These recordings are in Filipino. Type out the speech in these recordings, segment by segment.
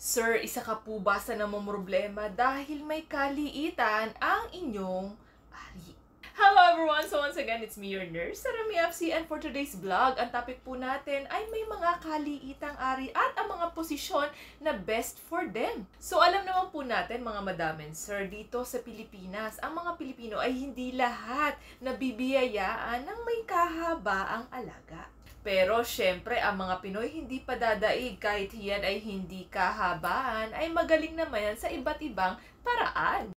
Sir, isa ka po ba sa namomroblema dahil may kaliitan ang inyong ari? Hello everyone! So once again, it's me, your nurse, Sarah FC, and for today's vlog, ang topic po natin ay may mga kaliitang ari at ang mga posisyon na best for them. So alam naman po natin mga madamen, sir, dito sa Pilipinas, ang mga Pilipino ay hindi lahat nabibiyayaan ng may kahabaang alaga. Pero syempre, ang mga Pinoy hindi pa dadaig kahit yan ay hindi kahabaan, ay magaling naman yan sa iba't ibang paraan.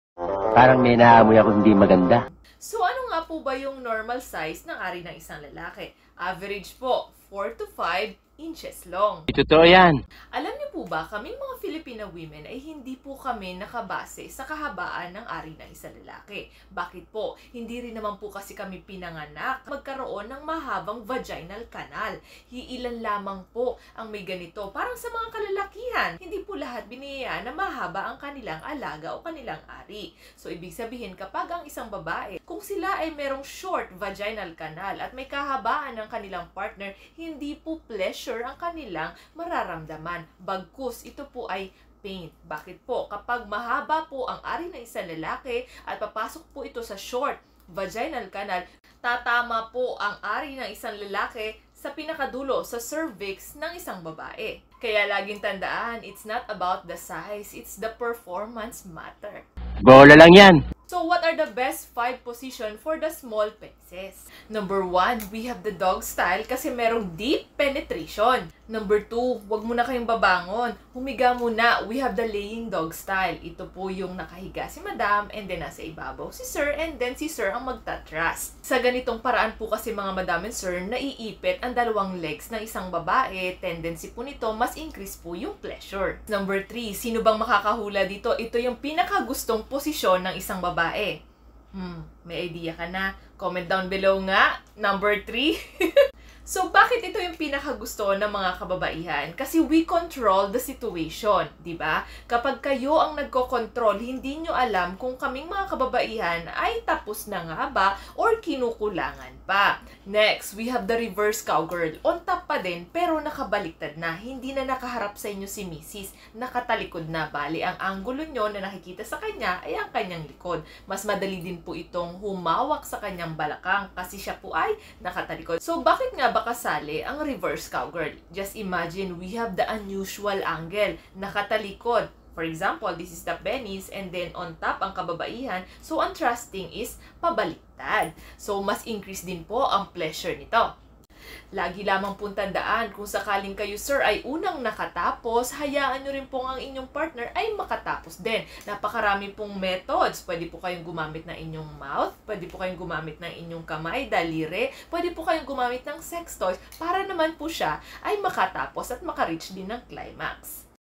Parang may naamoy ako hindi maganda. So ano nga po ba yung normal size ng ari ng isang lalaki? Average po, 4 to 5 inches long. Totoo yan. Alam niyo po ba, kaming mga Filipino women ay hindi po kami nakabase sa kahabaan ng ari ng isang lalaki. Bakit po? Hindi rin naman po kasi kami pinanganak magkaroon ng mahabang vaginal canal. Iilan lamang po ang may ganito. Parang sa mga kalalakihan, hindi po lahat biniyayaan na mahaba ang kanilang alaga o kanilang ari. So, ibig sabihin, kapag ang isang babae, kung sila ay merong short vaginal canal at may kahabaan ng kanilang partner, hindi po pleasure ang kanilang mararamdaman. Bagkus, ito po ay pain. Bakit po? Kapag mahaba po ang ari ng isang lalaki at papasok po ito sa short vaginal canal, tatama po ang ari ng isang lalaki sa pinakadulo, sa cervix ng isang babae. Kaya laging tandaan, it's not about the size, it's the performance matter. Bola lang yan. So, what are the best 5 position for the small penises? Number 1, we have the dog style kasi merong deep penetration. Number 2, wag muna kayong babangon. Humiga muna. We have the laying dog style. Ito po yung nakahiga si madam and then nasa ibabaw si sir and then si sir ang magtatras. Sa ganitong paraan po kasi mga madam and sir, naiipit ang dalawang legs ng isang babae. Tendency po nito, mas increase po yung pleasure. Number 3, sino bang makakahula dito? Ito yung pinakagustong posisyon ng isang babae. May idea ka na? Comment down below nga. Number 3. So, bakit ito yung pinakagusto ng mga kababaihan? Kasi we control the situation, di ba? Kapag kayo ang nagko-control, hindi nyo alam kung kaming mga kababaihan ay tapos na nga ba or kinukulangan pa. Next, we have the reverse cowgirl. On top pa din, pero nakabaliktad na. Hindi na nakaharap sa inyo si Mrs. Nakatalikod na. Bali, ang anggulo nyo na nakikita sa kanya ay ang kanyang likod. Mas madali din po itong humawak sa kanyang balakang kasi siya po ay nakatalikod. So, bakit nga ba kasali ang reverse cowgirl? Just imagine, we have the unusual angle. Nakatalikod. For example, this is the penis and then on top ang kababaihan. So, ang thrusting is pabaliktad. So, mas increase din po ang pleasure nito. Lagi lamang pong tandaan, kung sakaling kayo sir ay unang nakatapos, hayaan nyo rin pong ang inyong partner ay makatapos din. Napakarami pong methods. Pwede po kayong gumamit ng inyong mouth, pwede po kayong gumamit ng inyong kamay, daliri, pwede po kayong gumamit ng sex toys para naman po siya ay makatapos at makareach din ng climax.